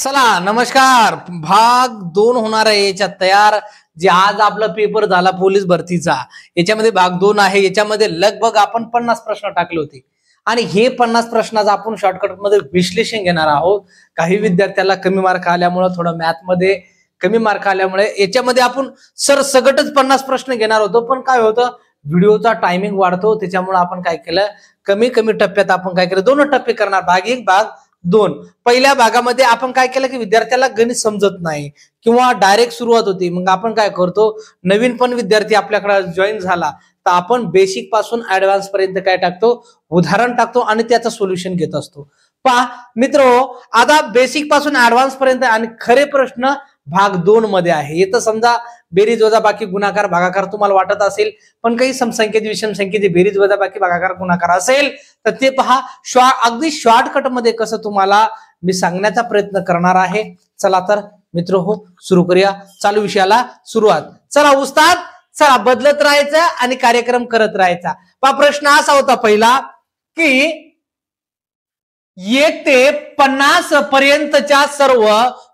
चला नमस्कार. भाग 2 होणार आहे याच्यात तयार. जे आज आपला पेपर झाला पोलीस भरतीचा, याच्यामध्ये भाग 2 आहे. याच्यामध्ये लगभग आपण 50 प्रश्न टाकले होते आणि हे 50 प्रश्नाचं आपण शॉर्टकट मध्ये विश्लेषण घेणार आहोत. काही विद्यार्थ्याला कमी मार्क आल्यामुळे, थोडं मॅथ मध्ये कमी मार्क आल्यामुळे याच्यामध्ये आपण सरसगटच 50 प्रश्न घेणार होतो. पण काय होतं, व्हिडिओचा टायमिंग वाढतो, त्याच्यामुळे आपण काय केलं, कमी कमी टप्प्यात आपण काय केलं, 2 टप्पे करणार, भाग 1 भाग 2. पहिल्या भागामध्ये आपण काय केलं की विद्यार्थ्याला गणित समजत नाही किंवा डायरेक्ट सुरुवात होती, मग आपण काय करतो, नवीन पण विद्यार्थी आपल्याकडे जॉईन झाला तर आपण बेसिक पासून ऍडव्हान्स पर्यंत काय टाकतो, उदाहरण टाकतो आणि त्याचं सोल्युशन घेत असतो. पहा मित्र, आता बेसिक पासून ऍडव्हान्स पर्यंत आणि खरे प्रश्न भाग 2 मध्ये आहे. येतं समजा बेरीज वजा बाकी गुणाकार भागाकार तुम्हाला वाटत असेल, पण काही समसंख्येची विषमसंख्येची बेरीज वजा बाकी भागाकार गुणाकार असेल तर ते पहा अगदी शॉर्टकट मध्ये कसं तुम्हाला मी सांगण्याचा प्रयत्न करणार आहे. चला तर मित्र हो, सुरू करूया. चालू विषयाला सुरुवात. चला उस्ताद, चला बदलत राहायचं आणि कार्यक्रम करत राहायचा. पहा प्रश्न असा होता पहिला की 1 ते 50 पर्यंतच्या सर्व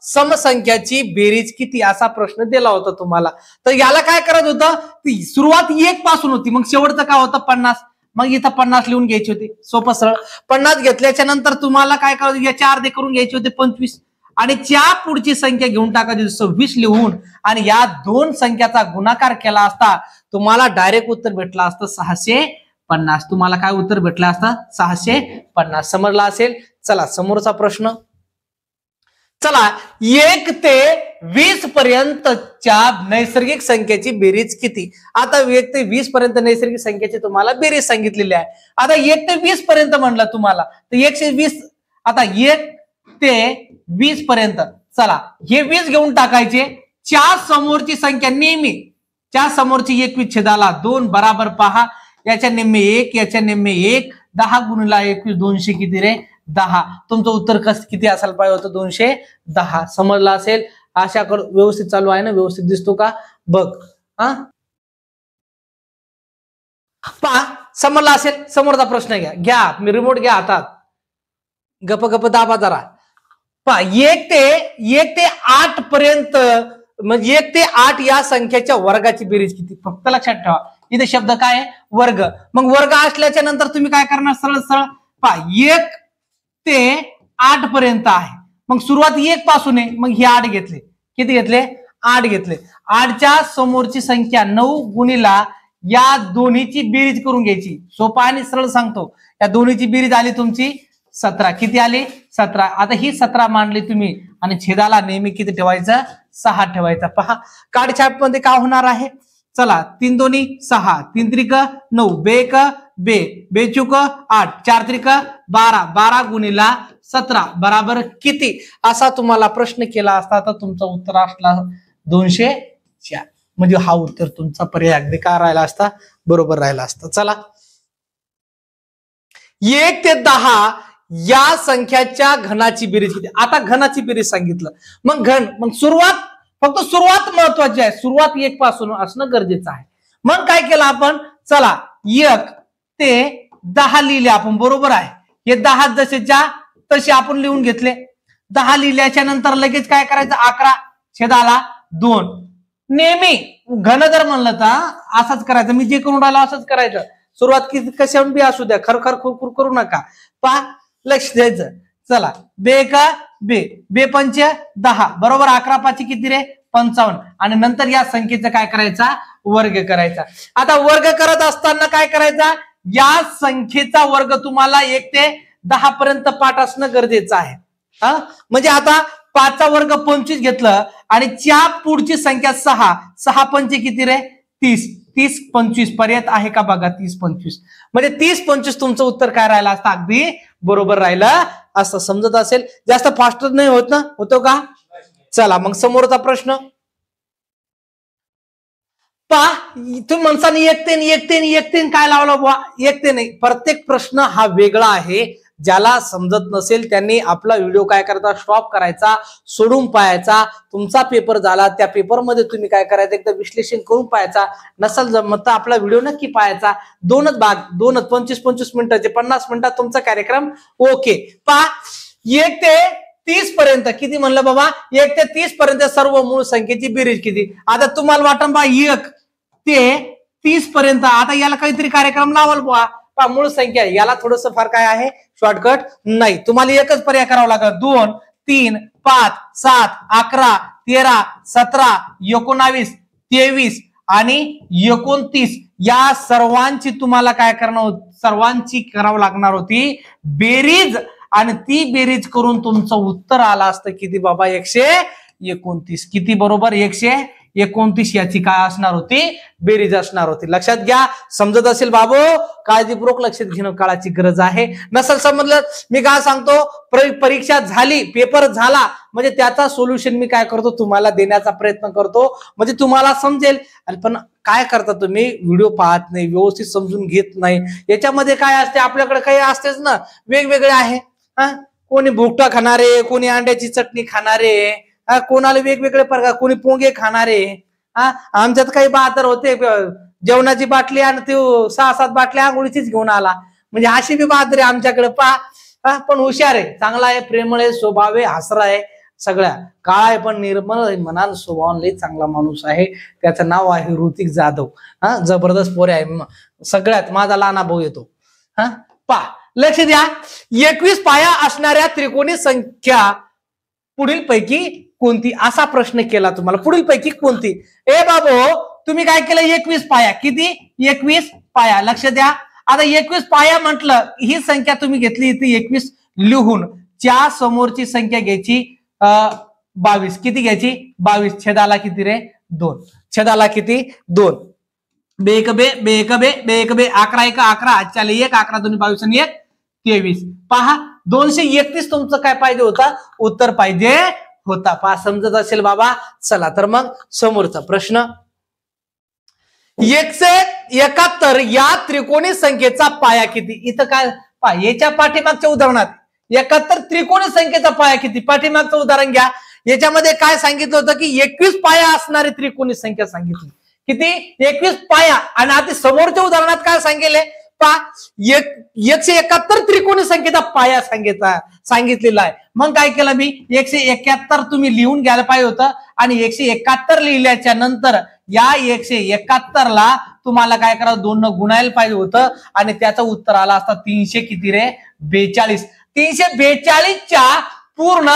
समसंख्याची बेरीज किती, असा प्रश्न दिला होता तुम्हाला. तर याला काय करत होतं, ती सुरुवात 1 पासून होती, मग शेवटचं काय होतं 50. मग इथं 50 लिहून घ्यायची होती, सोपं सरळ. 50 घेतल्याच्या नंतर तुम्हाला काय करायचं, याच्या अर्धे करून घ्यायचे होते 25 आणि च्या पुढची संख्या घेऊन टाकायची 26 लिहून आणि या 2 संख्याचा गुणाकार केला असता तुम्हाला डायरेक्ट उत्तर भेटला असतं 650. तुम्हाला काय उत्तर भेटलं असतं, 650. समजला असेल. चला समोरचा प्रश्न. चला 1 ते 20 पर्यंतच्या नैसर्गिक संख्येची बेरीज किती. आता 1 ते 20 पर्यंत नैसर्गिक संख्येची तुम्हाला बेरीज सांगितलेली आहे. आता 1 ते 20 पर्यंत म्हणलं तुम्हाला तर 120. आता 1 ते 20 पर्यंत, चला हे 20 घेऊन टाकायचे. च्या समोरची संख्या नेहमी च्या समोरची 21 छेदाला 2 बराबर पहा, याच्या निम्मे 1, याच्या निम्मे 1, 10 गुणिला 21 200 किती रे, 10. तुमचं उत्तर किती असायला पाहिजे होतं, 210. समजला असेल. आशा कर व्यवस्थित चालू आहे ना, व्यवस्थित दिसतो का बघ. पहा समजला असेल. समोरचा प्रश्न घ्या, मी रिमोट घ्या हातात, गप गप दाबा जरा. पहा 1 ते 8 पर्यंत, म्हणजे 1 ते 8 या संख्येच्या वर्गाची बेरीज किती. फक्त लक्षात ठेवा इथे शब्द काय आहे, वर्ग. मग वर्ग असल्याच्या नंतर तुम्ही काय करणार, सरळ सरळ. पहा 1 ते 8 पर्यंत आहे, मग सुरुवात 1 पासून आहे, मग हे 8 घेतले. किती घेतले, 8 घेतले. 8च्या समोरची संख्या 9 गुणिला या दोन्हीची बेरीज करून घ्यायची. सोपा आणि सरळ सांगतो. या दोन्हीची बेरीज आली तुमची 17. किती आली, 17. आता ही 17 मांडली तुम्ही आणि छेदाला नेहमी किती ठेवायचं, 6 ठेवायचा. पहा काढछाप मध्ये काय होणार आहे. चला 3 दोन्ही 6, 3 त्रिक 9, बेक बे, बेचुक 8, 4 त्रिक 12, 12 गुणिला 17 बराबर किती, असा तुम्हाला प्रश्न केला असता तर तुमचं उत्तर असला 204. म्हणजे हा उत्तर तुमचा पर्याय अगदी काय राहिला असता, बरोबर राहिला असता. चला 1 ते 10 या संख्याच्या घनाची बेरीज किती. आता घनाची बेरीज सांगितलं, मग घन, मग फक्त सुरुवात महत्वाची आहे. सुरुवात 1 पासून असणं गरजेचं आहे. मग काय केलं आपण, चला 1 ते 10 लिहिले आपण, बरोबर आहे. हे 10 जसेच्या तसे आपण लिहून घेतले. 10 लिहिल्याच्या नंतर लगेच काय करायचं, 11 छेदाला 2. नेहमी घन जर म्हणलं तर असंच करायचं, मी जे करून राहिलो असंच करायचं. सुरुवात कशाहून बी असू द्या, खरखर खुरखुर करू नका. पहा लक्ष द्यायचं. चला बे का बे, बे पंच 10 बरोबर 11 पाची किती रे, 55. आणि नंतर या संख्येचा काय करायचा, वर्ग करायचा. आता वर्ग करत असताना काय करायचा, या संख्येचा वर्ग तुम्हाला 1 ते 10 पर्यंत पाठ असणं गरजेचं आहे. म्हणजे आता 5चा वर्ग 25 घेतलं आणि च्या पुढची संख्या 6, 6 पंचे किती रे, 30, 30 25 पर्यंत आहे का बघा, 30 25. म्हणजे 30 25 तुमचं उत्तर काय राहिलं असतं, अगदी बरोबर राहिलं असं. समजत असेल. जास्त फास्ट नाही होत ना, होतो का. चला मग समोरचा प्रश्न पहा. तुम्ही म्हणता 1 ते काय लावलं बुवा, 1 ते नाही. प्रत्येक प्रश्न हा वेगळा आहे. ज्याला समजत नसेल त्यांनी आपला व्हिडिओ काय करायचा, स्टॉप करायचा, सोडून पाहायचा. तुमचा पेपर झाला, त्या पेपरमध्ये तुम्ही काय करायचं, एकदा विश्लेषण करून पाहायचा. नसल जमत तर आपला व्हिडिओ नक्की पाहायचा. 2च भाग, 25-25 मिनिटाचे, 50 मिनिटात तुमचा कार्यक्रम ओके. पहा 1 ते 30 पर्यंत किती म्हणलं बाबा 1 ते 30 पर्यंत सर्व मूळ संख्येची बेरीज किती. आता तुम्हाला वाटण बा 1 ते 30 पर्यंत, आता याला काहीतरी कार्यक्रम लावाल बा मूळ संख्या, याला थोडस फार काय आहे शॉर्टकट नाही. तुम्हाला एकच पर्याय करावा लागेल. 2, 3, 5, 7, 11, 13, 17, 19, 23 आणि 29 या सर्वांची तुम्हाला काय करणार, सर्वांची करावं लागणार होती बेरीज, आणि ती बेरीज करून तुमचं उत्तर आलं असतं किती बाबा 129. किती बरोबर 129 याची काय असणार होती बेरीज असणार होती. लक्षात घ्या. समजत असेल बाबू काळजीपूर्वक लक्षात घेणं काळाची गरज आहे. नसेल समजलं मी काय सांगतो, परीक्षा झाली पेपर झाला म्हणजे त्याचा सोल्युशन मी काय करतो तुम्हाला देण्याचा प्रयत्न करतो, म्हणजे तुम्हाला समजेल. पण काय करता तुम्ही व्हिडिओ पाहत नाही, व्यवस्थित समजून घेत नाही. याच्यामध्ये काय असते आपल्याकडे काही असतेच ना वेगवेगळे आहे. कोणी भुकटा खाणारे, कोणी अंड्याची चटणी खाणारे, कोणाला वेगवेगळे प्रकार, कोणी पोंगे खाणारे. आमच्यात काही बहादर होते जेवणाची बाटली आणि ते 6-7 बाटल्या आंघोळीचीच घेऊन आला, म्हणजे अशी बी बहादर आहे आमच्याकडे पण हुशार आहे, चांगला आहे, प्रेमळ आहे, स्वभाव आहे, हसरा आहे, सगळ्या काळा आहे पण निर्मळ मनान स्वभाव लई चांगला माणूस आहे. त्याचं नाव आहे ऋतिक जाधव. जबरदस्त पोरे आहे. सगळ्यात माझा लहाना भाऊ येतो. लक्ष द्या. 21 पाया असणाऱ्या त्रिकोणी संख्या पुढील पैकी कोणती, असा प्रश्न केला तुम्हाला. पुढील पैकी कोणती. ए बाबू तुम्ही काय केलं 21 पाया. किती 21 पाया. लक्ष द्या. आता 21 पाया म्हटलं ही संख्या तुम्ही घेतली इथे 21 लिहून, च्या समोरची संख्या घ्यायची 22. किती घ्यायची 22. छेदाला किती रे 2. छेदाला किती 2. बेक बे बेक बे बेक बे 11 1 11 आजच्याला 1 11 2 22 आणि 1 23. पहा 231 तुमचं काय पाहिजे होता उत्तर पाहिजे होता. पहा समजत असेल बाबा. चला तर मग समोरचा प्रश्न. 171 या त्रिकोणी संख्येचा पाया किती. इथं काय पहा याच्या पाठीमागच्या उदाहरणात 71 त्रिकोणी संख्येचा पाया किती. पाठीमागचं उदाहरण घ्या. याच्यामध्ये काय सांगितलं होतं की 21 पाया असणारी त्रिकोणी संख्या सांगितली. किती 21 पाया. आणि आता समोरच्या उदाहरणात काय सांगितले पहा 171 त्रिकोणी संख्येचा पाया सांगितलेला आहे. मग काय केलं मी 171 तुम्ही लिहून घ्यायला पाहिजे होतं आणि 171 लिहिल्याच्या नंतर या 171 ला तुम्हाला काय करावं 2 न गुणायला पाहिजे होतं आणि त्याचं उत्तर आला असता 300 किती रे 42. 342च्या पूर्ण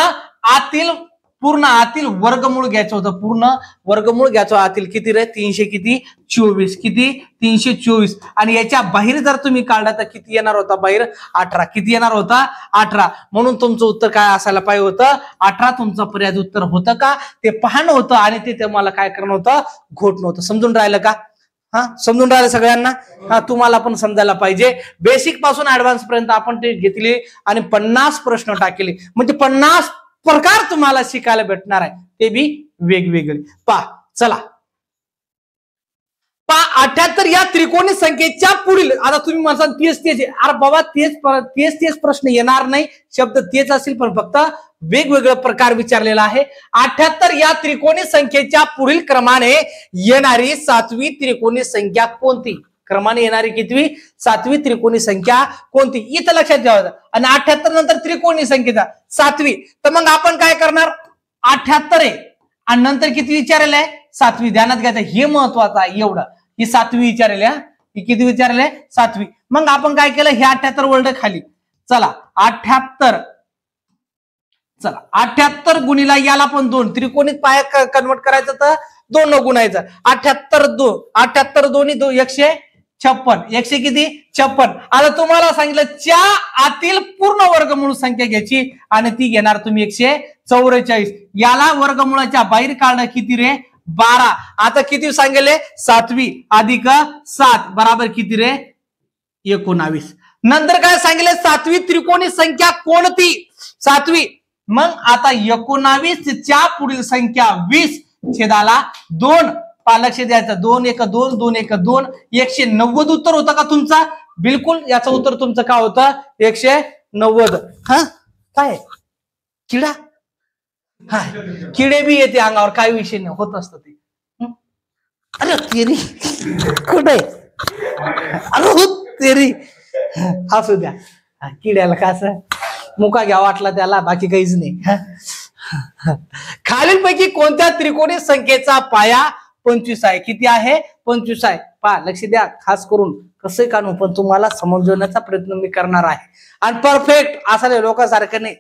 आतील वर्गमूळ घ्यायचं होतं. पूर्ण वर्गमूळ घ्यायचं आतील किती रे 300 किती 24. किती 324. आणि याच्या बाहेर जर तुम्ही काढला तर किती येणार होता बाहेर 18. किती येणार होता 18. म्हणून तुमचं उत्तर काय असायला पाहिजे होतं 18. तुमचं पर्याय उत्तर होतं का ते पाहणं होतं आणि ते तुम्हाला काय करणं होतं घोटणं होतं. समजून राहिलं का. समजून राहिलं सगळ्यांना. तुम्हाला पण समजायला पाहिजे. बेसिक पासून ऍडव्हान्स पर्यंत आपण ते घेतले आणि 50 प्रश्न टाकले म्हणजे 50 प्रकार तुम्हाला शिकायला भेटणार आहे ते बी वेगवेगळे. पहा चला. पहा 78 या त्रिकोणी संख्येच्या पुढील. आता तुम्ही म्हणसाल तेच अरे बाबा तेच प्रश्न येणार नाही. शब्द तेच असेल पण फक्त वेगवेगळे प्रकार विचारलेला आहे. 78 या त्रिकोणी संख्येच्या पुढील क्रमाने येणारी 7वी त्रिकोणी संख्या कोणती. क्रमाने येणारी कितवी 7वी त्रिकोणी संख्या कोणती इथं लक्षात ठेवायचं. आणि 78 नंतर त्रिकोणी संख्येचा 7वी. तर मग आपण काय करणार 78 आहे आणि नंतर किती विचारलेलं आहे 7वी. ध्यानात घ्यायचं हे महत्वाचं आहे. एवढं ही 7वी विचारलेली आहे. ही किती विचारले 7वी. मग आपण काय केलं हे 78 वर्ड खाली. चला 78 गुणीला याला पण 2 त्रिकोणीत पाया कन्वर्ट करायचं तर 2 न गुणायचं. 78 दोन्ही 156. 100 किती 56. आता तुम्हाला सांगितलं च्या आतील पूर्ण वर्गमूळ संख्या घ्यायची आणि ती घेणार तुम्ही 144. याला वर्गमूळाच्या बाहेर काढणं किती रे 12. आता किती सांगितले 7वी अधिक 7 बराबर किती रे 19. नंतर काय सांगितले 7वी त्रिकोणी संख्या कोणती 7वी. मग आता 19 च्या पुढील संख्या 20 छेदाला 2. लक्ष द्यायचं 2 1 2 2 1 2 190 उत्तर होतं का तुमचा. बिलकुल याचं उत्तर तुमचं काय होतं 190. काय किडा किडे बी येते अंगावर काय विषय नाही होत असतं ते. अरे तेरी कुठे अरे तेरी असू द्या किड्याला कसं मुका घ्या वाटला त्याला, बाकी काहीच नाही. खालीलपैकी कोणत्या त्रिकोणी संख्येचा पाया 25 आहे? किती आहे? 25 आहे. पहा, लक्ष द्या, खास करून कसं काढू, पण तुम्हाला समजवण्याचा प्रयत्न मी करणार आहे. आणि परफेक्ट असं लोकांसारखं नाही,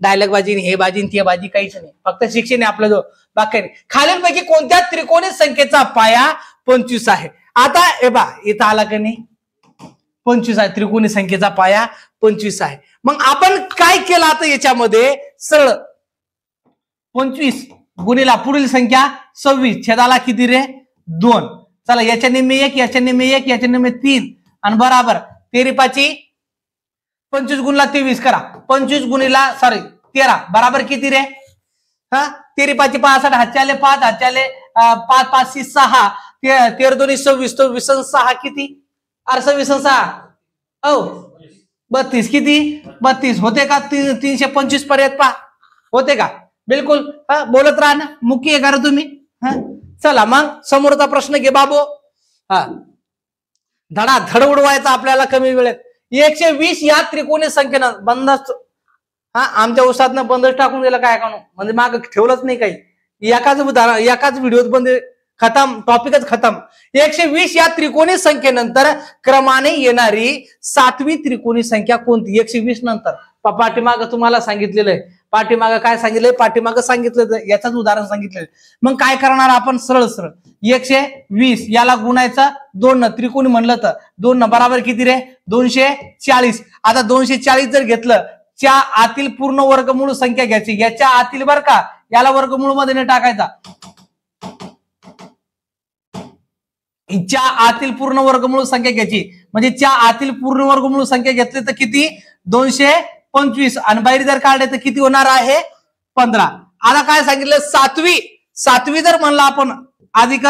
डायलॉग बाजी हे बाजी ते बाजी काहीच नाही, फक्त शिक्षण आहे आपलं जो, बाकी नाही. खालीलपैकी कोणत्या त्रिकोणी संख्येचा पाया 25 आहे? आता हे बा, इथं आला का नाही, 25 आहे, त्रिकोणी संख्येचा पाया 25 आहे. मग आपण काय केलं आता याच्यामध्ये? सरळ 25 गुणिला पुढील संख्या 26, छेदाला किती रे? 2. चला, याच्या निम्मे 1, याच्या निम्मे 1, याच्या निम्मे 3 आणि बराबर 13 25 गुणिला 23 करा. 25 गुणिला 13 बराबर किती रे? 13 5 65, हातचे आले 5, हातचे आले 5 5 6, 13 2 26, 26 किती? 26 हो 32 किती? 32 होते का? 325 पर्यंत पा होते का? बिलकुल. बोलत राहा ना, मुकी आहे का तुम्ही? चला मग समोरचा प्रश्न घे बाबू. धडा धड उडवायचा आपल्याला कमी वेळेत. 120 या त्रिकोणी संख्येनं बंदच, आमच्या उसातनं बंदच टाकून दिलं काय कानू, म्हणजे माग ठेवलंच नाही काही. एकाच व्हिडिओत बंद, खतम, टॉपिकच खतम. 120 या त्रिकोणी संख्येनंतर क्रमाने येणारी 7वी त्रिकोणी संख्या कोणती? 120 नंतर पाठीमाग तुम्हाला सांगितलेलं आहे. पाठीमाग काय सांगितलंय? पाठीमाग सांगितलं, याचंच उदाहरण सांगितलंय. मग काय करणार आपण? सरळ सरळ 120 याला गुणायचं 2 न, त्रिकोणी म्हणलं तर 2 न बराबर किती रे? 240. आता 240 जर घेतलं, च्या आतील पूर्ण वर्गमूळ संख्या घ्यायची, याच्या आतील बर का, याला वर्गमूळ मध्ये नाही टाकायचा, च्या आतील पूर्ण वर्गमूळ संख्या घ्यायची. म्हणजे च्या आतील पूर्ण वर्गमूळ संख्या घेतली तर किती? 225 आणि बाहेर जर काढले तर किती होणार आहे? 15. आता काय सांगितलं? 7वी जर म्हणलं आपण अधिक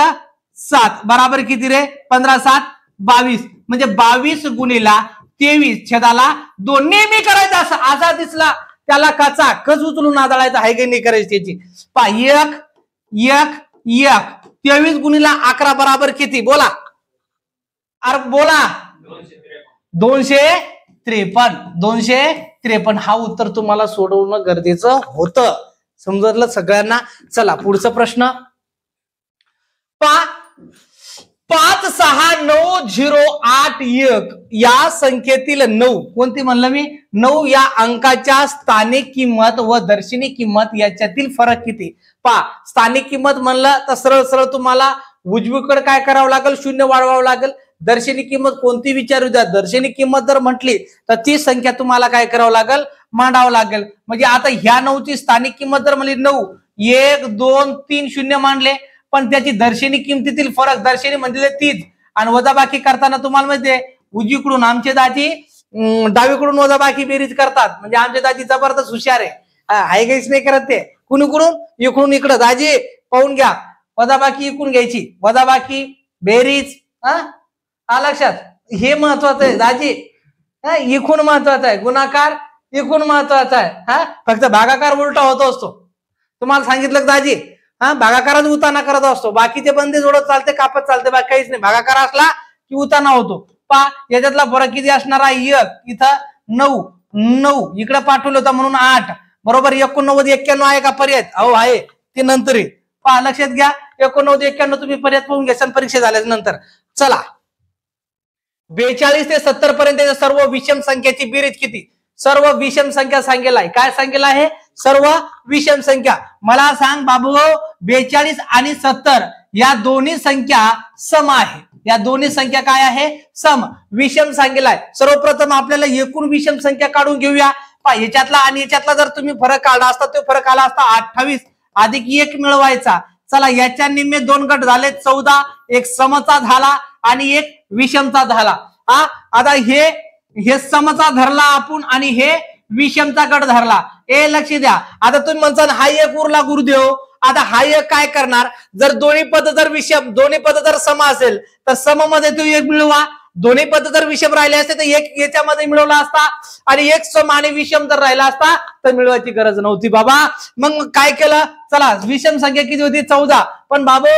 7 बराबर किती रे? 15 7 22, म्हणजे 22 गुणिला 23 छेदाला 2. नेहमी करायचं असं, असा दिसला त्याला काचा कच उचलून नादळायचा आहे की नाही करायची त्याची. पा 1 1 1 23 गुणिला 11 बराबर किती? बोला, अरे बोला. 253. 253. हा उत्तर तुम्हाला सोडवणं गरजेचं होतं. समजलं सगळ्यांना? चला पुढचा प्रश्न. 5 6 9 0 8 1 या संख्येतील 9 कोणती म्हणलं मी? 9 या अंकाच्या स्थानिक किंमत व दर्शनी किंमत याच्यातील फरक किती? पहा, स्थानिक किंमत म्हणलं तर सरळ सरळ तुम्हाला उजवीकडे काय करावं लागेल? 0 वाढवावं लागेल. दर्शनी किंमत कोणती विचारू द्या, दर्शनी किंमत जर म्हटली तर ती संख्या तुम्हाला काय करावं लागेल? मांडावं लागेल. म्हणजे आता ह्या 9ची स्थानिक किंमत जर म्हणली 9, 1 2 3 0 मांडले, पण त्याची दर्शनी किमतीतील फरक, दर्शनी म्हणजे 30 आणि वजाबाकी करताना तुम्हाला माहितीये उजवीकडून आमचे दाजी डावीकडून वजाबाकी बेरीज करतात. म्हणजे आमचे दाजी जबरदस्त हुशार आहे, काहीच नाही करत ते. कुणीकडून? इकडून इकडं. दाजी पाहून घ्या, वजाबाकी इकडून घ्यायची, वजाबाकी बेरीज. लक्षात, हे महत्वाचं आहे दाजी. इकून महत्वाचं आहे, गुणाकार इकून महत्वाचा आहे. फक्त भागाकार उलटा होतो असतो, तुम्हाला सांगितलं दाजी. भागाकाराच उताना करत असतो, बाकीचे बंदे जोडत चालते, कापत चालते, बाकी काहीच नाही. भागाकार असला की उताना होतो. पा याच्यातला फरक किती असणार आहे? 1. इथं 9 इकडे पाठवलं होतं म्हणून 8 बरोबर. 89 91 आहे का पर्याय? अहो आहे, ते नंतर आहे. पहा लक्षात घ्या, 89 91 तुम्ही पर्याय पाहून घ्या परीक्षा झाल्याच्या नंतर. चला 42 ते 70 पर्यंत सर्व विषम संख्याची बेरीज किती? सर्व विषम संख्या सांगेल आहे. काय सांगेल आहे? सर्व विषम संख्या. मला सांग बाबू, 42 आणि 70 या दोन्ही संख्या सम आहे. या दोन्ही संख्या काय आहे? सम. विषम सांगेल आहे. सर्वप्रथम आपल्याला एकूण विषम संख्या काढून घेऊया. याच्यातला आणि याच्यातला जर तुम्ही फरक काढला असता, तो फरक आला असता 28 अधिक 1 मिळवायचा. चला याच्या निम्मे 2 गट झाले 14, एक समचा झाला आणि एक विषमचा झाला. आता हे समचा धरला आपण आणि हे विषमचा गट धरला. लक्ष द्या, आता तुम्ही म्हणता हा एक उरला गुरुदेव. आता हा एक काय करणार? जर दोन्ही पद जर विषम, दोन्ही पद जर सम असेल तर सम मध्ये तो एक मिळवा. दोन्ही पद जर विषम राहिले असते तर एक याच्यामध्ये मिळवला असता आणि एक सम आणि विषम जर राहिला असता तर मिळवायची गरज नव्हती बाबा. मग काय केलं? चला विषम संख्या किती होती? 14. पण बाबू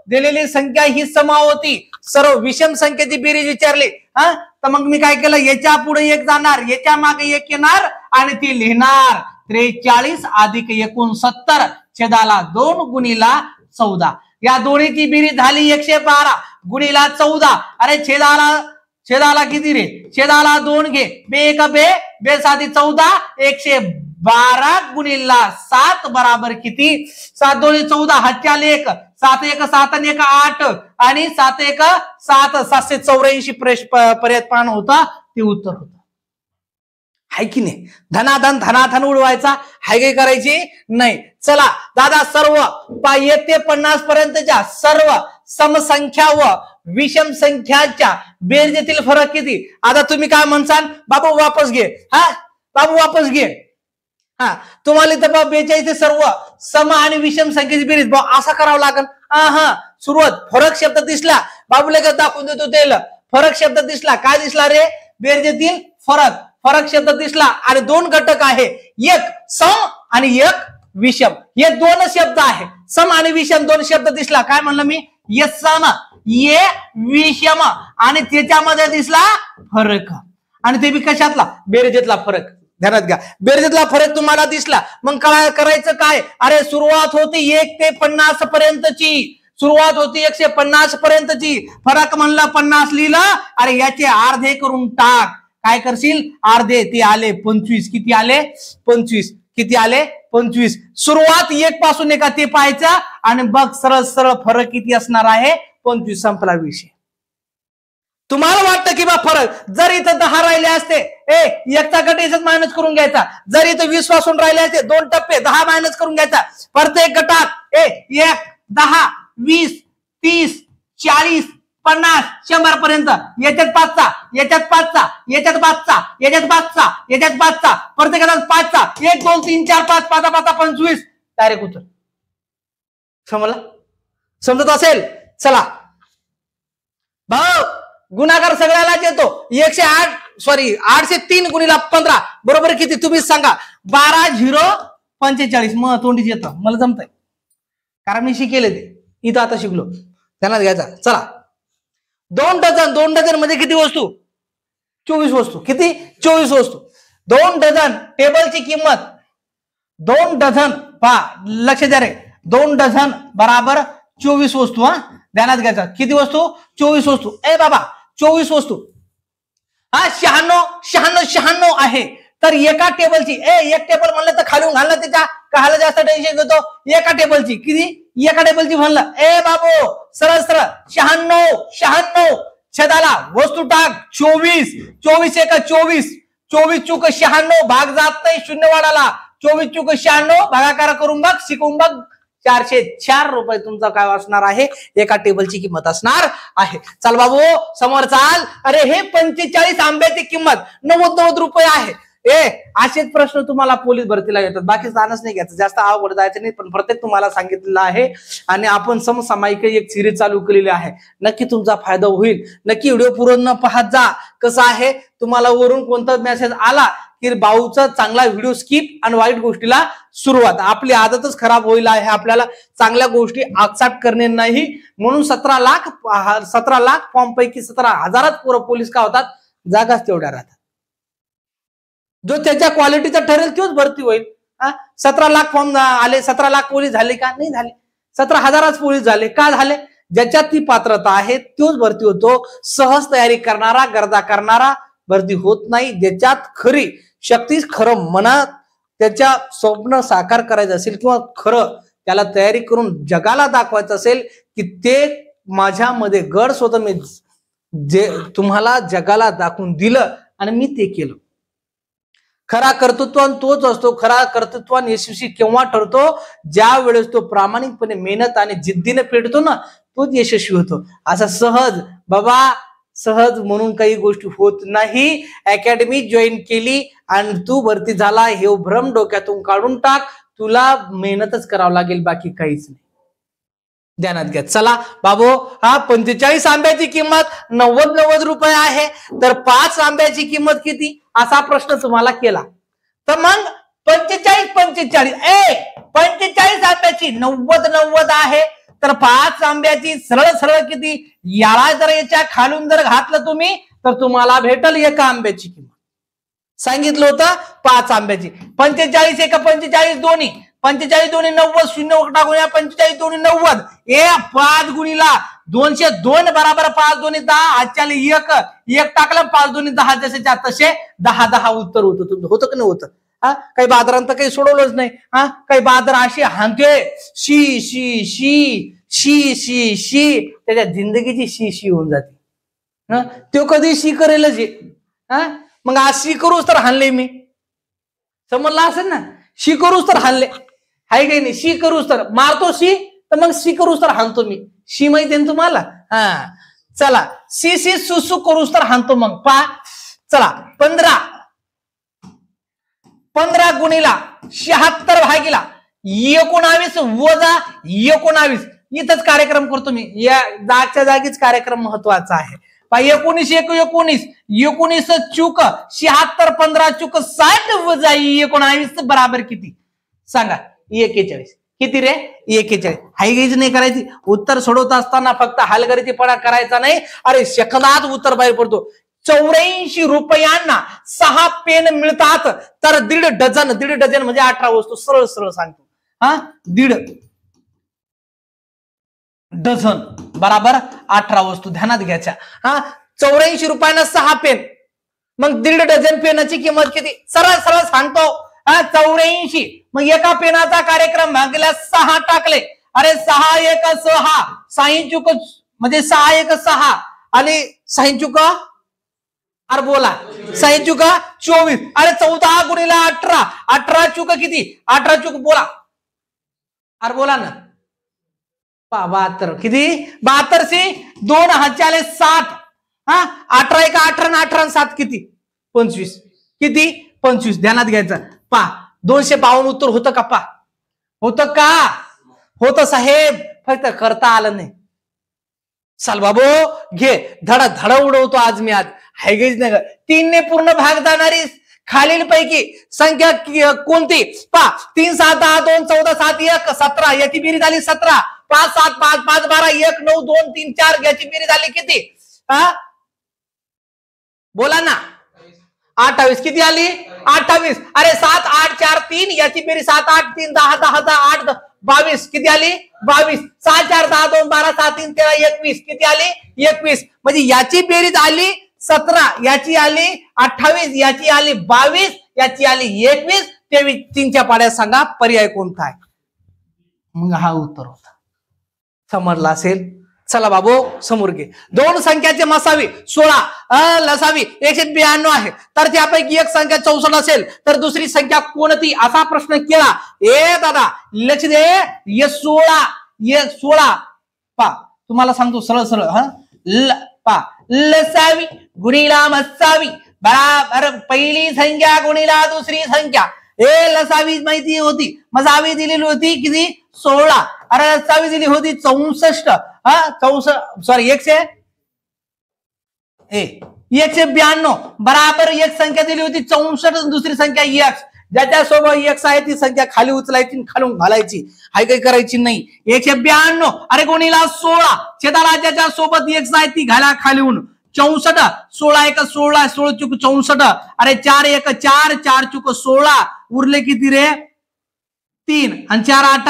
दिलेली संख्या ही समा होती. सर्व विषम संख्येची बेरीज विचारली तर मग मी काय केलं? याच्या पुढे एक जाणार, याच्या मागे एक येणार आणि ती लिहिणार 43 अधिक 69 छेदाला 2 गुणिला 14. या दोन्हीची बेरीज झाली 112 गुणिला 14. अरे छेदाला किती रे? छेदाला 2 घे. बे एक बे, बे 7 14, 112 गुणिला 7 बराबर किती? 7 2 14, हातच्या लेख 7 1 7 आणि 1 8 आणि 7 1 7, 784 पर्यंत पान होता ते उत्तर होतं. हाय की नाही? धनाधन धनाधन उडवायचा, हाय काय करायची नाही. चला दादा, सर्व 1 ते 50 पर्यंतच्या सर्व समसंख्या व विषम संख्याच्या बेरजेतील फरक किती? आता तुम्ही काय म्हणसाल? बाबू वापस घे. हा बाबू वापस घे. हा तुम्हाला इथं 42 सर्व सम आणि विषम संख्येची बेरीज असा करावं लागेल. हा सुरुवात फरक शब्द दिसला, बाबू लगेच दाखवून देतो त्याला. फरक शब्द दिसला, काय दिसला रे? बेरजेतील फरक. फरक शब्द दिसला आणि 2 घटक आहे, एक सम आणि एक विषम. हे 2 शब्द आहे, सम आणि विषम 2 शब्द दिसला. काय म्हणलं मी? ये सम ये विषम आणि त्याच्यामध्ये दिसला फरक. आणि ते बी कशातला? बेरजेतला फरक. ध्यानात घ्या, बेरजेतला फरक तुम्हाला दिसला. मग काय करायचं? काय? अरे सुरुवात होती 1 ते 50 पर्यंतची. सुरुवात होती 150 पर्यंतची. फरक म्हणलं 50 लिहिलं. अरे याचे अर्धे करून टाक. काय करशील? अर्धे. ते आले 25. किती आले? 25. किती आले? 25. सुरुवात 1 पासून एका ते पाहायचं आणि बघ सरळ सरळ फरक किती असणार आहे? 25. संपला विषय. तुम्हाला वाटतं की बा फरक जर इथं 10 राहिले असते, एकचा गट याच्यात मायनस करून घ्यायचा. जर इथं 20 पासून राहिले असते, 2 टप्पे 10 मायनस करून घ्यायचा. प्रत्येक गटात 1 10 20 30 40 50 100 पर्यंत. याच्यात 5चा, याच्यात 5चा, याच्यात 5चा, याच्यात 5चा, याच्यात 5चा, प्रत्येकाला 5चा. 1 2 3 4 5 5 5 25 डायरेक्ट उत्तर. समजला? समजत असेल? चला भाऊ, गुणाकार सगळ्यालाच येतो. 803 गुणिला 15 बरोबर किती? तुम्हीच सांगा. 12 0 45. मग तोंडीच येतं, मला जमतंय कारण मी शिकेले ते. इथं आता शिकलो. त्यांना घ्यायचा. चला 2 डझन. 2 डझन म्हणजे किती वस्तू? 24 वस्तू. किती? 24 वस्तू. 2 डझन टेबलची किंमत 2 डझन. पहा लक्ष द्या रे. 2 डझन बराबर 24 वस्तू. हा ध्यानात घ्यायचा. किती वस्तू? 24 वस्तू. बाबा 24 वस्तू. हा 96 आहे. तर एका टेबलची एक टेबल म्हणलं तर खालून घालणं त्याच्या काहाला जास्त टेन्शन घेतो. एका टेबलची किती? एका टेबलची म्हणलं बाबू सरळ सरळ 96 छेदाला वस्तू टाक 24. 24 1 24. 24 चूक 96. भाग जात नाही, शून्य वाढाला. 24 चूक 96 भागाकार करून बघ, शिकून बघ. 404 रुपये तुमचा काय असणार आहे? एका टेबलची किंमत असणार आहे. चल बाबू समोर चाल. अरे हे 45 आंब्याची किंमत 90 रुपये आहे. असेच प्रश्न तुम्हाला पोलीस भरतीला येतात. बाकी जाणच नाही घ्यायचं, जास्त अवघड जायचं नाही. पण प्रत्येक तुम्हाला सांगितलेलं आहे आणि आपण समसामायिक एक सिरीज चालू केलेली आहे. नक्की तुमचा फायदा होईल. नक्की व्हिडिओ पूर्ण पाहत जा. कसं आहे, तुम्हाला वरून कोणता मेसेज आला की भाऊचा चांगला व्हिडिओ स्किप आणि वाईट गोष्टीला सुरुवात. आपली आदतच खराब होईल आहे. आपल्याला चांगल्या गोष्टी एक्सेप्ट करणे नाही. म्हणून 17 लाख फॉर्म पैकी 17,000च पोलीस का होतात? जागाच तेवढ्या राहतात. जो त्याच्या क्वालिटीचा ठरेल तोच भरती होईल. 17 लाख फॉर्म आले, 17 लाख पोलीस झाले का? नाही झाले. 17,000च पोलीस झाले. का झाले? ज्याच्यात ती पात्रता आहे तोच भरती होतो. सहज तयारी करणारा, गर्दा करणारा भरती होत नाही. ज्याच्यात खरी शक्ती, खरं मनात त्याच्या स्वप्न साकार करायचं असेल किंवा खरं त्याला तयारी करून जगाला दाखवायचं असेल की ते माझ्यामध्ये गड स्वतः मी जे तुम्हाला जगाला दाखवून दिलं आणि मी ते केलं. खरा कर्तृत्वान तोच असतो. खरा कर्तृत्वान यशस्वी केव्हा ठरतो? ज्या वेळेस तो प्रामाणिकपणे मेहनत आणि जिद्दीने पेटतो ना, तोच यशस्वी होतो. असा सहज बाबा सहज म्हणून काही गोष्टी होत नाही. अकॅडमी जॉईन केली आणि तू भरती झाला हे भ्रम डोक्यातून काढून टाक. तुला मेहनतच करावं लागेल, बाकी काहीच नाही. ध्यानात घ्या. चला बाबू, 45 आंब्याची किंमत 90 रुपये आहे. तर 5 आंब्याची किंमत किती? असा प्रश्न तुम्हाला केला तर मग 45 आंब्याची 90 आहे. तर 5 आंब्याची सरळ सरळ किती? याला जर याच्या खालून जर घातलं तुम्ही तर तुम्हाला भेटल 1 आंब्याची किंमत. सांगितलं होतं 5 आंब्याची. 45 एका 45 दोन्ही, 45 दोन्ही 90, 0 टाकूया 45 दोन्ही 90. 5 गुणीला 202 बराबर 5 दोन्ही 10. आजच्याला एक टाकला 5 दोन्ही 10 जसे तसे 10 उत्तर होतं तुमचं. होतं की नाही होतं? काही बाजारांत काही सोडवलंच नाही. काही बाजार अशी हाणतोय शी शी शी शी शी शी, त्याच्या जिंदगीची शी शी होऊन जाते. तो कधी शी करेलच आहे. मग आज शी करूच तर हाणले मी, समजला असेल ना. शी करूच तर हाणले हाय काही नाही. शी करूच तर मारतो शी, तर मग शी करूच तर हाणतो मी. शी माहिती ना तुम्हाला. चला सी सी सुसू करूच तर हाणतो मग. चला 15 गुणीला 76 भागीला 19 वजा 19. इथंच कार्यक्रम करतो मी. या जागच्या जागीच कार्यक्रम महत्वाचा आहे. 19 1 19 19 चूक 76 15 चूक 60 वजा 19 बराबर किती सांगा? 41. किती रे? 41. हायगीज नाही करायची. उत्तर सोडवत असताना फक्त हलगर्जीपणा करायचा नाही. अरे सेकंदात उत्तर बाहेर पडतो. 84 रुपयांना 6 पेन मिळतात, तर 1.5 डझन म्हणजे 18 वस्तू. सरळ सरळ सांगतो. 1.5 डझन बराबर 18 वस्तू ध्यानात घ्यायच्या. 84 रुपयांना 6 पेन, मग 1.5 डझन पेनाची किंमत किती? सरळ सरळ सांगतो. 84. मग एका पेनाचा कार्यक्रम भागला 6 टाकले. अरे 6 1 6, 6 चुक म्हणजे 6 1 6 आणि 6 चुक. अरे बोला 6 चुक 24. अरे 14 गुणीला 18, 18 चुक किती? 18 चुक बोला. अरे बोला ना. 72 किती? 72 सी 2 हाच्याले 7. 18 1 18 18 7 किती? 25. किती? 25. ध्यानात घ्यायचं. 252 उत्तर होतं का? होतं का? होतं साहेब, फक्त करता आलं नाही. चाल बाबू घे, धडा धडा उडवतो आज मी. आज हायगेज नाही. 3 ने पूर्ण भाग जाणारी खालील पैकी संख्या कोणती? 3 7 10 2 14 7 1 17. याची बेरीज झाली 17. 5 7 5 5 12 1 9 2 3 4. याची बेरीज झाली किती? बोला ना. 28. किती आली? 28. अरे 7 8 4 3. याची बेरीज 7 8 3 10 10 8 22. किती आली? 22. 6 4 10 2 12 7 3 13 21. किती आली? 21. म्हणजे याची बेरीज आली 17, याची आली 28, याची आली 22, याची आली 21. 23. 3च्या पाड्यात सांगा पर्याय कोणता आहे? मग हा उत्तर होता. समजला असेल. चला बाबू समोर घे. 2 संख्याचे मसावी 16, लसावी 192 आहे, तर त्यापैकी एक संख्या 64 असेल तर दुसरी संख्या कोणती? असा प्रश्न केला. दादा लक्ष दे. ये 16 तुम्हाला सांगतो सरळ सरळ. लसावी गुणीला मसावी बराबर पहिली संख्या गुणीला दुसरी संख्या. लसावी माहिती होती, मसावी दिलेली होती किती? 16. अरे लसावी दिली होती 64. 192 बराबर एक संख्या दिली होती 64. दुसरी संख्या x. ज्याच्यासोबत x आहे ती संख्या खाली उचलायची, खालून घालायची. हाय काही करायची नाही. 192 अरे गुणीला 16 छेदाला ज्याच्या सोबत x आहे ती घाला खालीहून. 64 16 1 16 16 चुक 64. अरे 4 1 4 4 चुक 16. उरले किती रे? 3 आणि 4 8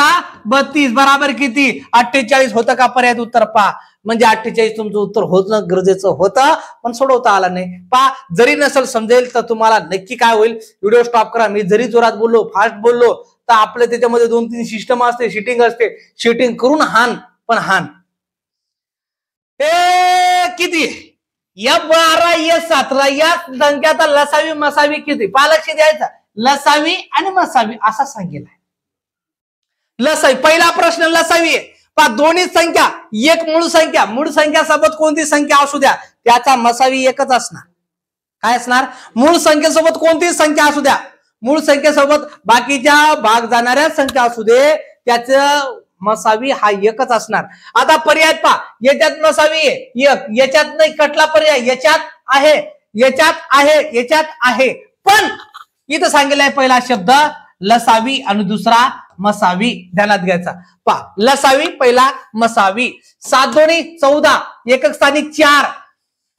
32 बराबर किती? 48. होतं का? पर्याय उत्तर पा. म्हणजे 48 तुमचं उत्तर होणं गरजेचं होतं, पण सोडवता आला नाही. जरी नसेल समजेल तर तुम्हाला नक्की काय होईल? व्हिडिओ स्टॉप करा. मी जरी जोरात बोललो, फास्ट बोललो, तर आपल्या त्याच्यामध्ये 2-3 सिस्टम असते, शिटिंग असते. शिटिंग करून हान, पण हान. किती? या 12 या 17 या संख्याचा लसावी मसावी किती? लक्ष द्यायचा. लसावी आणि मसावी असा सांगितलं. लसावी पहिला प्रश्न लसावी आहे. दोन्ही संख्या एक मूळ संख्या सोबत कोणती संख्या असू द्या त्याचा मसावी एकच असणार. काय असणार? मूळ संख्येसोबत कोणती संख्या असू द्या, मूळ संख्येसोबत बाकीच्या भाग जाणाऱ्या संख्या असू दे, त्याचं मसावी हा एकच असणार. आता पर्याय पहा. याच्यात मसावी आहे एक, याच्यात नाही कटला पर्याय. याच्यात आहे, याच्यात आहे, याच्यात आहे, पण इथं सांगितलंय पहिला शब्द लसावी आणि दुसरा मसावी. ध्यानात घ्यायचा. पहा लसावी पहिला, मसावी. 7 दोन्ही 14, एकक स्थानी 4.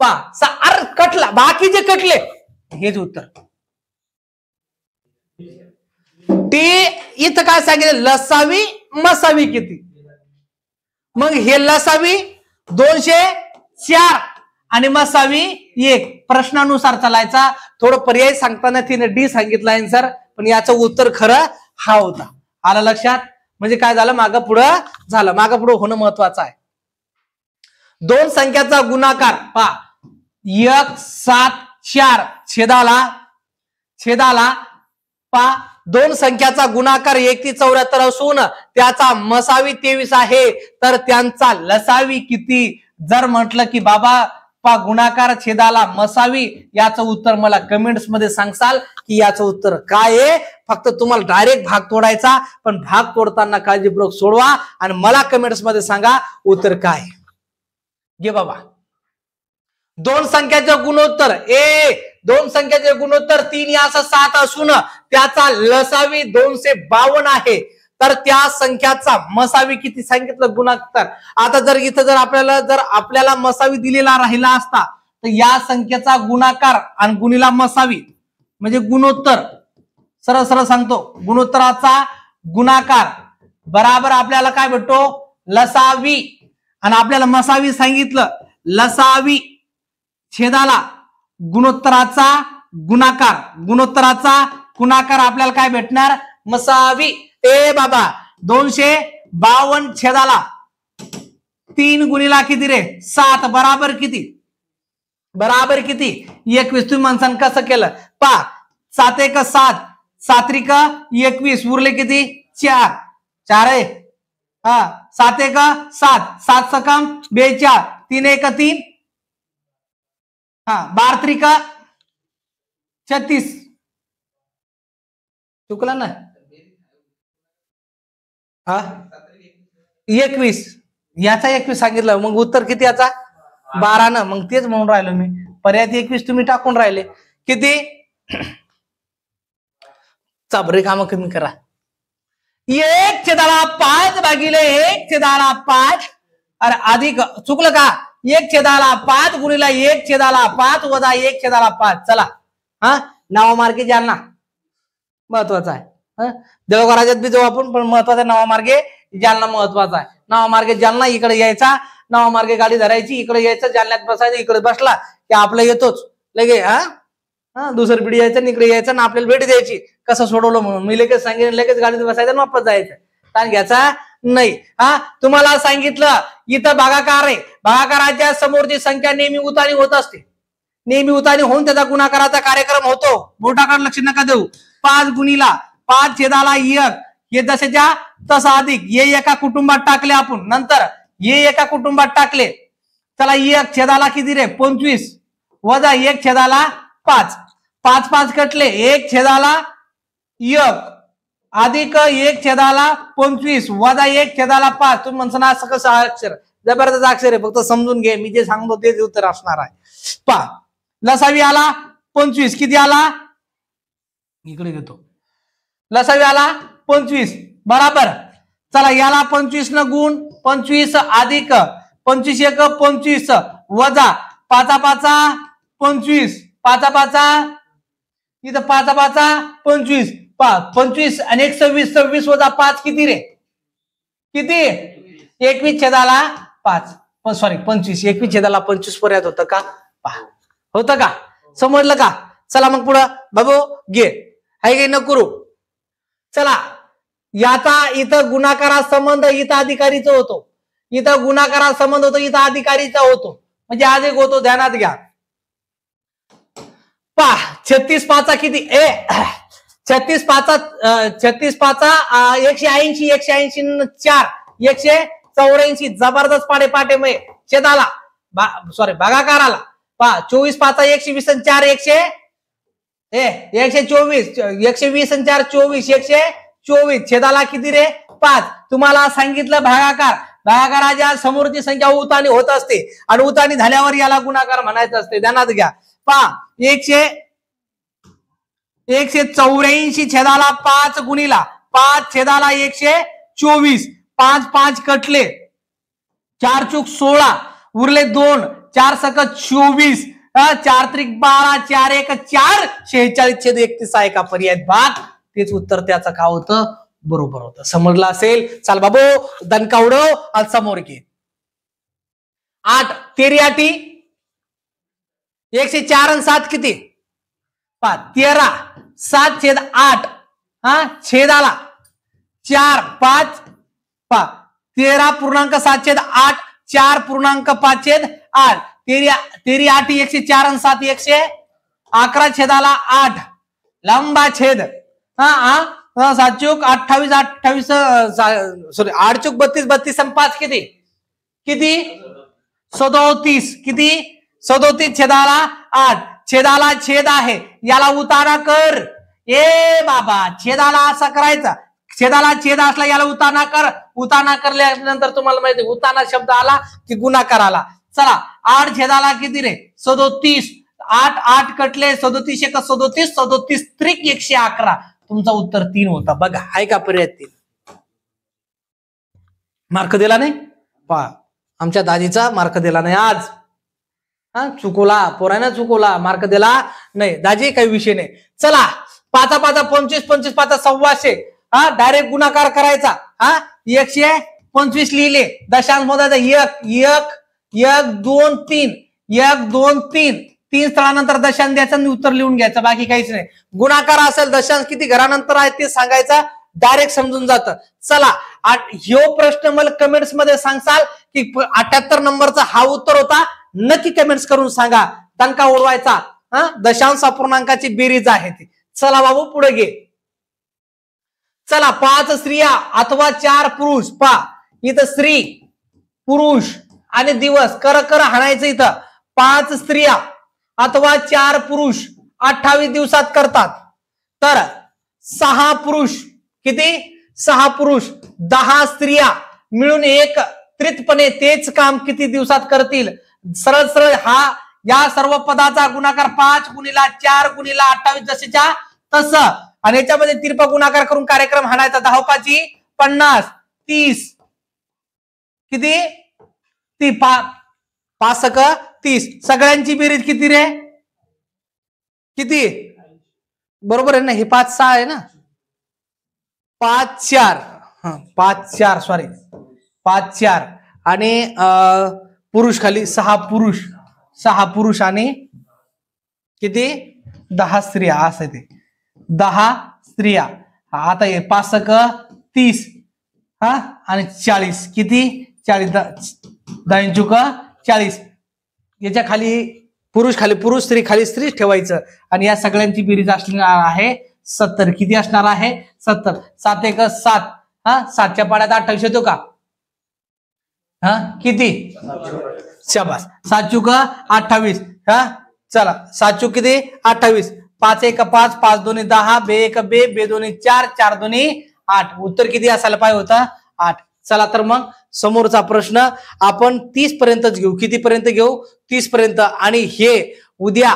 पहा कटला, बाकीचे कटले. हेच उत्तर. टी इथं काय सांगितलं, लसावी मसावी किती. मग हे लसावी 204 आणि मसावी 1. प्रश्नानुसार चालायचा. थोडं पर्याय सांगताना तिने डी सांगितलं आन्सर, पण याचं उत्तर खरं हा होता. आलं लक्षात. म्हणजे काय झालं, मागं पुढं झालं. मागं पुढं होणं महत्वाचं आहे. दोन संख्याचा गुणाकार पहा, 174 छेदाला पहा, दोन संख्याचा गुणाकार 1 ते 74 असून त्याचा मसावी 23 आहे, तर त्यांचा लसावी किती. जर म्हटलं की बाबा पा गुणाकार छेदाला मसावी, याचं उत्तर मला कमेंट्स मध्ये सांगसाल की याचं उत्तर काय आहे. फक्त तुम्हाला डायरेक्ट भाग तोडायचा, पण भाग तोडताना काळजीपूर्वक सोडवा आणि मला कमेंट्स मध्ये सांगा उत्तर काय. घे बाबा, दोन संख्याचे गुणोत्तर दोन संख्याचे गुणोत्तर 3 यासह 7 असून त्याचा लसावी 252 आहे, तर त्या संख्याचा मसावी किती सांगितलं गुणोत्तर. आता जर इथं जर आपल्याला मसावी दिलेला राहिला असता, तर या संख्येचा गुणाकार आणि गुणिला मसावी म्हणजे गुणोत्तर. सरळ सरळ सांगतो, गुणोत्तराचा गुणाकार बराबर आपल्याला काय भेटतो, लसावी. आणि आपल्याला मसावी सांगितलं, लसावी छेदाला गुणोत्तराचा गुणाकार आपल्याला काय भेटणार, मसावी. बाबा 252 छेदाला 3 गुणिला किती रे 7 बराबर किती, 21. तुम्ही माणसानं कसं केलं पा, 7 एक 7, 7 त्रिक 21, उरले किती 4 आहे. 7 एक 7, 7 सकम 42, 3 एक 3, 12 त्रिक 36. चुकला ना 21, याचा 21 सांगितलं. मग उत्तर किती याचा 12 ना. मग तेच म्हणून राहिलो मी, पर्याय 21 तुम्ही टाकून राहिले. किती चाबरे काम कमी करा. 1/5 भागिले 1/5. अरे अधिक चुकलं का, 1/5 गुणिला 1/5 वजा 1/5. चला नावामार्गे जालना महत्वाचा आहे. देवघराच्यात बी जाऊ आपण, पण महत्वाचा नावामार्गे जालना महत्वाचा आहे. नावामार्गे जालना, इकडे यायचा, नावामार्गे गाडी धरायची, इकडे यायचं, जालन्यात बसायचं, इकडे बसला की आपलं येतोच लगे. दुसरी पिढी यायचं आणि इकडे यायचं ना आपल्याला भेट द्यायची, कसं सोडवलं म्हणून. मी लगेच सांगितलं, लगेच गाडीत बसायचं वापस जायचं, ताण घ्यायचा नाही. तुम्हाला सांगितलं इथं भागाकार आहे, भागाकाराच्या समोरची संख्या नेहमी उतानी होत असते, नेहमी उतानी होऊन त्याचा गुणाकाराचा कार्यक्रम होतो. बोटाकडे लक्ष नका देऊ. 5 गुणिला 5 छेदाला 1, हे जसेच्या तसा अधिक, हे एका कुटुंबात टाकले आपण, नंतर हे एका कुटुंबात टाकले. चला 1 छेदाला किती रे 25 वजा 1 छेदाला 5, 5 5 कटले, 1 छेदाला 1 अधिक 1 छेदाला 25 वजा 1 छेदाला 5. तुम्ही म्हणता असं कसं अक्षर, जबरदस्त अक्षर आहे, फक्त समजून घे, मी जे सांगतो तेच उत्तर असणार आहे. पहा लसावी आला 25, किती आला इकडे घेतो, लसावी आला 25 बराबर. चला याला 25 न गुण, 25 अधिक 25 एक 25 वजा 5 5 25, 5 5 इथं 5 5 25, 25 आणि 1 26, 26 वजा 5 किती रे, किती 21 छेदाला 5, सॉरी 25, 21 छेदाला 25 पर्यंत होतं का, होतं का, समजलं का. चला मग पुढं बाबू घे, हाय गे न करू. चला याचा इथं गुणाकारा संबंध इथं अधिकारीचा होतो, इथं गुणाकारा संबंध होतो, इथं अधिकारीचा होतो, म्हणजे आज एक होतो, ध्यानात घ्या. 36 5 किती 36 5 180, 180 4 184, जबरदस्त पाडे पाटे मध्ये छेदाला सॉरी भागाकाराला. 24 5 120 आणि 4 124, 120 आणि 4 24, 124 छेदाला किती रे 5. तुम्हाला सांगितलं भागाकाराच्या समोरची संख्या उतानी होत असते आणि उतानी झाल्यावर याला गुणाकार म्हणायचं असते, ध्यानात घ्या. 184 छेदाला 5 गुणिला 5 छेदाला 124, 5 5 कटले, 4 चूक 16 उरले 2, 4 सकट 24, 4 त्रिक 12, 4 एक 4, 46 छेद 31 आहे का पर्याय भाग तेच उत्तर त्याचं काय होतं, बरोबर होतं. समजलं असेल. चाल बाबू दणका उडव आणि समोर घे. 8 तेरी 8 104 आणि 7 किती, 13 7/8 हा छेदाला 4 5 13.7/8 4.5/8 तेरी 8 104 आणि 7 111 छेदाला 8 लंबा छेद. हा 7 चूक 28 28 सॉरी 8 चूक 32 32 आणि 5 किती 37 किती 37 छेदाला 8 छेदाला छेद आहे याला उतारा कर. ए बाबा छेदाला असा करायचा, छेदाला छेद असला याला उताना कर. उताना करल्यानंतर तुम्हाला माहिती उताना शब्द आला की गुणाकार आला. चला 8 छेदाला किती रे 37 8 8 कटले 37 1 37 37 त्रिक 111. तुमचा उत्तर 3 होता. बघा आहे का पर्याय 3. मार्क दिला नाही पहा आमच्या दाजीचा मार्क दिला नाही आज. चुकवला पोरानं चुकवला मार्क दिला नाही. दाजी काही विषय नाही. चला 5 5 25 25 5 1,200 डायरेक्ट गुणाकार करायचा. 125 लिहिले दशांश मोजायचा 1 1 1 2 3 1 2 3 3 स्थळानंतर दशांश द्यायचा आणि उत्तर लिहून घ्यायचं. बाकी काहीच नाही. गुणाकार असेल दशांश किती घरानंतर आहे ते सांगायचा. डायरेक्ट समजून जातं. चला ह्यो प्रश्न मला कमेंट्स मध्ये सांगसाल की 78 नंबरचा हा उत्तर होता. नक्की कमेंट्स करून सांगा. दणका उडवायचा. दशांश अपूर्णांकाची बेरीज आहे ती. चला बाबू पुढे घे. चला 5 स्त्रिया अथवा 4 पुरुष. इथं स्त्री पुरुष आणि दिवस कर कर हाणायचं. इथं 5 स्त्रिया अथवा 4 पुरुष 28 दिवसात करतात. तर 6 पुरुष किती 6 पुरुष 10 स्त्रिया मिळून एकत्रितपणे तेच काम किती दिवसात करतील. सरळ सरळ या सर्व पदाचा गुणाकार 5 गुणिला 4 गुणिला 28 जसेच्या तसं आणि याच्यामध्ये तिरपा गुणाकार करून कार्यक्रम हाणायचा. 10 5 50 30 किती ती 5 30 सगळ्यांची बेरीज किती रे किती बरोबर आहे ना. हे 5 6 आहे ना 5 4 5 4 सॉरी 5 4 आणि पुरुष खाली 6 पुरुष आणि किती 10 स्त्रिया असं ते 10 स्त्रिया. आता हे 5 30 आणि 40 किती 40 10 40 याच्या खाली पुरुष स्त्री खाली स्त्री ठेवायचं आणि या सगळ्यांची बेरीज असणार आहे 70. किती असणार आहे 70. 7 1 7 7च्या पाड्यात 28 येतो का किती शाबास 7 चूक 28 चला 7 चूक किती 28 5 1 5 5 2 10 2 1 2 2 2 4 4 2 8. उत्तर किती असायला पाहिजे होता 8. चला तर मग समोरचा प्रश्न आपण 30 पर्यंतच घेऊ. किती पर्यंत घेऊ 30 पर्यंत. आणि हे उद्या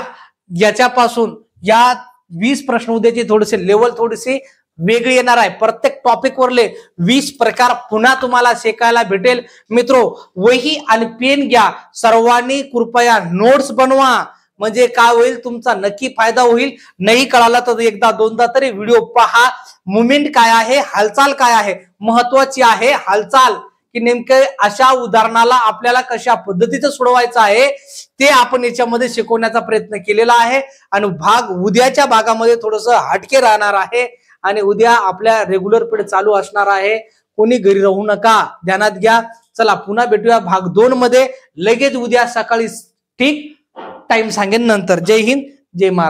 याच्यापासून या 20 प्रश्न उद्याची थोडेसे लेवल थोडीशी वेगळी येणार आहे. प्रत्येक टॉपिक वरले 20 प्रकार पुन्हा तुम्हाला शिकायला भेटेल. मित्रो वही आणि पेन घ्या. सर्वांनी कृपया नोट्स बनवा. म्हणजे काय होईल तुमचा नक्की फायदा होईल. नाही कळाला तर एकदा दोनदा तरी व्हिडिओ पहा. मुवमेंट काय आहे हालचाल काय आहे महत्वाची आहे हालचाल की नेमके अशा उदाहरणाला आपल्याला कशा पद्धतीचं सोडवायचं आहे ते आपण याच्यामध्ये शिकवण्याचा प्रयत्न केलेला आहे. आणि उद्याच्या भागामध्ये थोडस हटके राहणार आहे आणि उद्या आपल्या रेग्युलर पिरियड चालू असणार आहे. कोणी घरी राहू नका ध्यानात घ्या. चला पुन्हा भेटूया भाग 2 मध्ये लगेच उद्या सकाळी ठीक टाइम सांगेन नंतर. जय हिंद जय महाराष्ट्र.